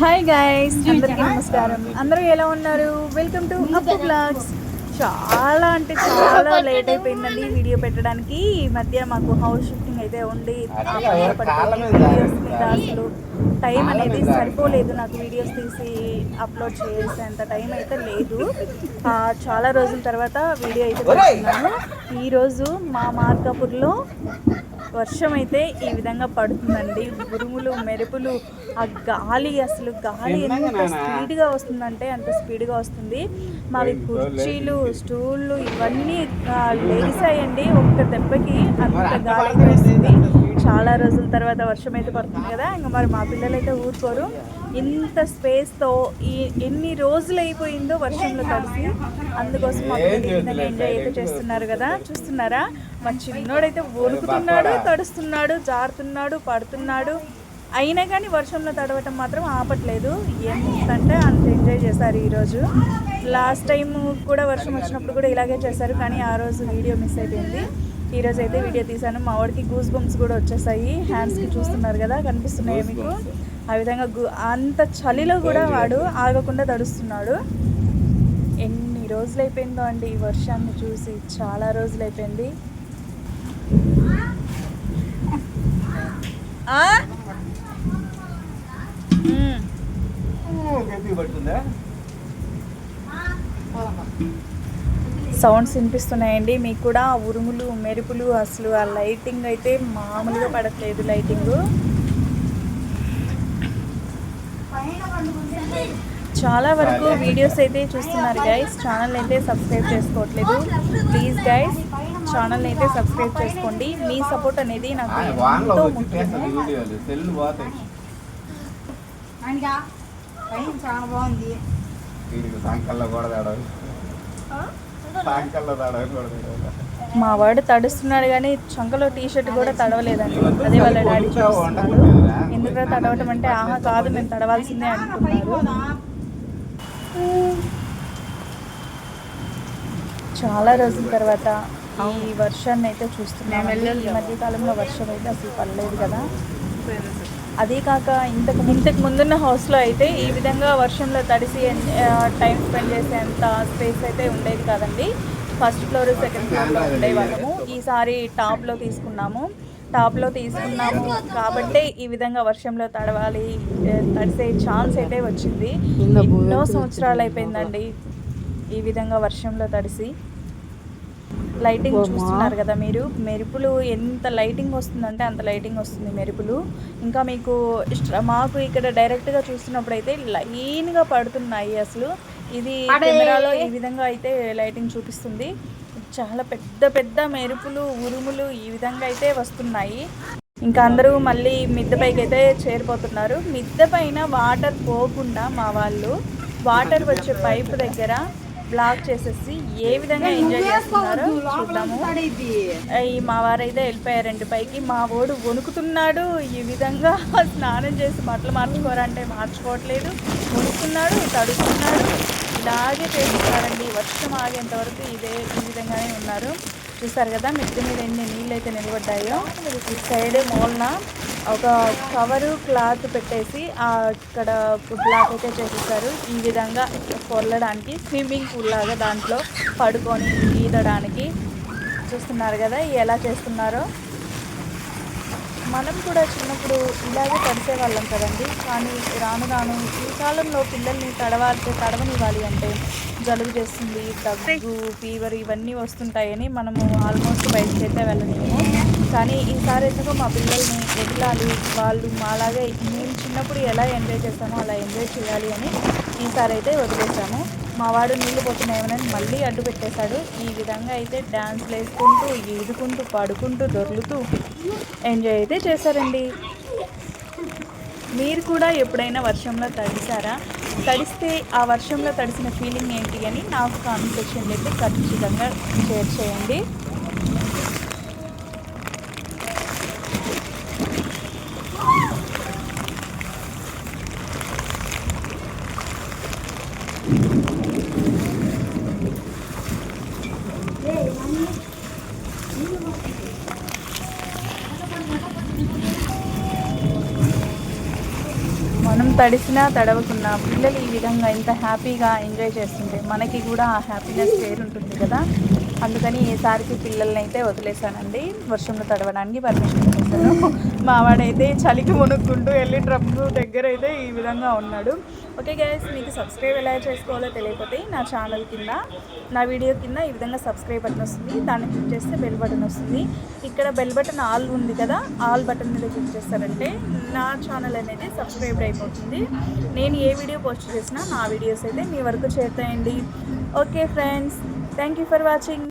Hi guys, అందరికీ నమస్కారం. అందరూ ఎలా ఉన్నారు? వెల్కమ్ టు అప్పు బ్లాగ్స్. చాలా అంటే చాలా లేట్ అయిపోయిందండి వీడియో పెట్టడానికి. ఈ మధ్య మాకు హౌస్ షిఫ్టింగ్ అయితే ఉండి వీడియోస్ మీద అసలు టైం అనేది సరిపోలేదు. నాకు వీడియోస్ తీసి అప్లోడ్ చేసేంత టైం అయితే లేదు. చాలా రోజుల తర్వాత వీడియో అయితే పెడుతున్నాను. ఈరోజు మా మార్కాపూర్లో వర్షం అయితే ఈ విధంగా పడుతుందండి. ఉరుములు, మెరుపులు, ఆ గాలి, అసలు గాలి ఎంత స్పీడ్గా వస్తుందంటే అంత స్పీడ్గా వస్తుంది. మావి కుర్చీలు, స్టూళ్ళు ఇవన్నీ లేసాయండి ఒక్క దెబ్బకి. అంత గాలి అయితే వస్తుంది. చాలా రోజుల తర్వాత వర్షం అయితే పడుతుంది కదా, ఇంకా మరి మా పిల్లలు అయితే ఊరుకోరు. ఇంత స్పేస్తో ఎన్ని రోజులు అయిపోయిందో వర్షంలో తడిసి. అందుకోసం మా పిల్లలు ఈ విధంగా ఎంజాయ్ అయితే చేస్తున్నారు కదా, చూస్తున్నారా? మా చిన్నోడైతే వణుకుతున్నాడు, తడుస్తున్నాడు, జారుతున్నాడు, పడుతున్నాడు. అయినా కానీ వర్షంలో తడవటం మాత్రం ఆపట్లేదు. ఎంతంటే అంత ఎంజాయ్ చేశారు ఈరోజు. లాస్ట్ టైం కూడా వర్షం వచ్చినప్పుడు కూడా ఇలాగే చేశారు, కానీ ఆ రోజు వీడియో మిస్ అయిపోయింది. ఈరోజు అయితే వీడియో తీశాను. మా వాడికి గూస్ బంప్స్ కూడా వచ్చేసాయి. హ్యాండ్స్కి చూస్తున్నారు కదా, కనిపిస్తున్నాయి మీకు. ఆ విధంగా అంత చలిలో కూడా వాడు ఆగకుండా తడుస్తున్నాడు. ఎన్ని రోజులు అయిపోయిందో అండి ఈ వర్షాన్ని చూసి, చాలా రోజులు అయిపోయింది. సౌండ్స్ వినిపిస్తున్నాయండి మీకు కూడా. ఉరుములు, మెరుపులు, అసలు ఆ లైటింగ్ అయితే మామూలుగా పడట్లేదు. లైటింగ్ చాలా వరకు వీడియోస్ అయితే చూస్తున్నారు గైస్. ఛానల్ అయితే సబ్స్క్రైబ్ చేసుకోవట్లేదు. ప్లీజ్ గైస్, ఛానల్ అయితే సబ్స్క్రైబ్ చేసుకోండి. మీ సపోర్ట్ అనేది నాకు ఎంతో ముఖ్యం. మా వాడు తడుస్తున్నాడు కానీ చంకలో టీషర్ట్ కూడా తడవలేదండి. అదే వాళ్ళ డాడీ చూస్తున్నాడు. ఎందుకంటే తడవటం అంటే ఆహా కాదు, మేము తడవాల్సిందే అంటున్నారు. చాలా రోజుల తర్వాత ఈ వర్షాన్ని అయితే చూస్తున్నాము. ఈ మధ్యకాలంలో వర్షం అయితే అసలు పడలేదు కదా. అదే కాక ఇంతకు ముందున్న హౌస్లో అయితే ఈ విధంగా వర్షంలో తడిసి టైం స్పెండ్ చేసేంత స్పేస్ అయితే ఉండేది కాదండి. ఫస్ట్ ఫ్లోర్, సెకండ్ ఫ్లోర్లో ఉండేవాళ్ళము. ఈసారి టాప్లో తీసుకున్నాము కాబట్టి ఈ విధంగా వర్షంలో తడిసే ఛాన్స్ అయితే వచ్చింది. ఎన్నో సంవత్సరాలు అయిపోయిందండి ఈ విధంగా వర్షంలో తడిసి. లైటింగ్ చూస్తున్నారు కదా మీరు. మెరుపులు ఎంత లైటింగ్ వస్తుందంటే అంత లైటింగ్ వస్తుంది మెరుపులు. ఇంకా మీకు మాకు ఇక్కడ డైరెక్ట్గా చూస్తున్నప్పుడు అయితే లైన్గా పడుతున్నాయి. అసలు ఇది కెమెరాలో ఈ విధంగా అయితే లైటింగ్ చూపిస్తుంది. చాలా పెద్ద పెద్ద మెరుపులు, ఉరుములు ఈ విధంగా అయితే వస్తున్నాయి. ఇంకా అందరూ మళ్ళీ మిద్దె పైకి అయితే చేరిపోతున్నారు. మిద్దె పైన వాటర్ పోకుండా మా వాళ్ళు వాటర్ వచ్చే పైపు దగ్గర బ్లాక్ చేసేసి ఏ విధంగా ఎంజాయ్ చేస్తున్నారో చూద్దాము. మా వారైతే వెళ్ళిపోయారండి పైకి. మా వాడు వణుకుతున్నాడు. ఈ విధంగా స్నానం చేసి బట్టలు మార్చుకోరంటే మార్చుకోవట్లేదు. వణుకుతున్నాడు, తడుస్తున్నాడు. ఇలాగే చేస్తున్నారండి. వర్షం ఆగేంత వరకు ఈ విధంగానే ఉన్నారు. చూసారు కదా మిద్దె మీద ఎన్ని నీళ్ళు అయితే నిలబడ్డాయో. ఈ సైడ్ మూలన ఒక కవరు, క్లాత్ పెట్టేసి అక్కడ బ్లాక్ అయితే చేసేసారు. ఈ విధంగా పొల్లడానికి స్విమ్మింగ్ పూల్ లాగా దాంట్లో పడుకొని ఈదడానికి. చూస్తున్నారు కదా ఎలా చేస్తున్నారో. మనం కూడా చిన్నప్పుడు ఇలాగే తడిసేవాళ్ళం కదండి. కానీ రాను రాను ఈ కాలంలో పిల్లల్ని తడవనివ్వాలి అంటే జలుబు చేస్తుంది, దగ్గు, ఫీవర్ ఇవన్నీ వస్తుంటాయని మనము ఆల్మోస్ట్ బయటకి అయితే వెళ్ళలేము. కానీ ఈసారి ఎందుకో మా పిల్లల్ని వదలాలి, వాళ్ళు మాలాగే మేము చిన్నప్పుడు ఎలా ఎంజాయ్ చేస్తామో అలా ఎంజాయ్ చేయాలి అని ఈసారి అయితే వదిలేసాము. మా వాడు నీళ్ళు పోతున్నాయేమోనని మళ్ళీ అడ్డు పెట్టేశాడు. ఈ విధంగా అయితే డ్యాన్స్లు వేసుకుంటూ, ఈదుకుంటూ, పడుకుంటూ, దొర్లుతూ ఎంజాయ్ అయితే చేశారండి. మీరు కూడా ఎప్పుడైనా వర్షంలో తడిసారా? తడిస్తే ఆ వర్షంలో తడిసిన ఫీలింగ్ ఏంటి అని నాకు కామెంట్ సెక్షన్లో అయితే ఖచ్చితంగా షేర్ చేయండి. మనం తడిసినా తడవకున్నా పిల్లలు ఈ విధంగా ఇంత హ్యాపీగా ఎంజాయ్ చేస్తుంటే మనకి కూడా ఆ హ్యాపీనెస్ వేరుంటుంది కదా. అందుకని ఈసారికి పిల్లల్ని అయితే వదిలేశానండి, వర్షంలో తడవడానికి పర్మిషన్ ఇచ్చేసాను. మావాడైతే చలికి మునుక్కుంటూ వెళ్ళి ట్రబ్బు దగ్గర అయితే ఈ విధంగా ఉన్నాడు. ఓకే గైస్, మీకు సబ్స్క్రైబ్ ఎలా చేసుకోవాలో తెలియకపోతే నా ఛానల్ కింద, నా వీడియో కింద ఈ విధంగా సబ్స్క్రైబ్ బటన్ వస్తుంది, దాన్ని క్లిక్ చేస్తే బెల్ బటన్ వస్తుంది. ఇక్కడ బెల్ బటన్ ఆల్ ఉంది కదా, ఆల్ బటన్ మీద క్లిక్ చేస్తారంటే నా ఛానల్ అనేది సబ్స్క్రైబ్ అయిపోతుంది. నేను ఏ వీడియో పోస్ట్ చేసినా నా వీడియోస్ అయితే మీ వరకు చేరుతాయండి. Okay friends, thank you for watching.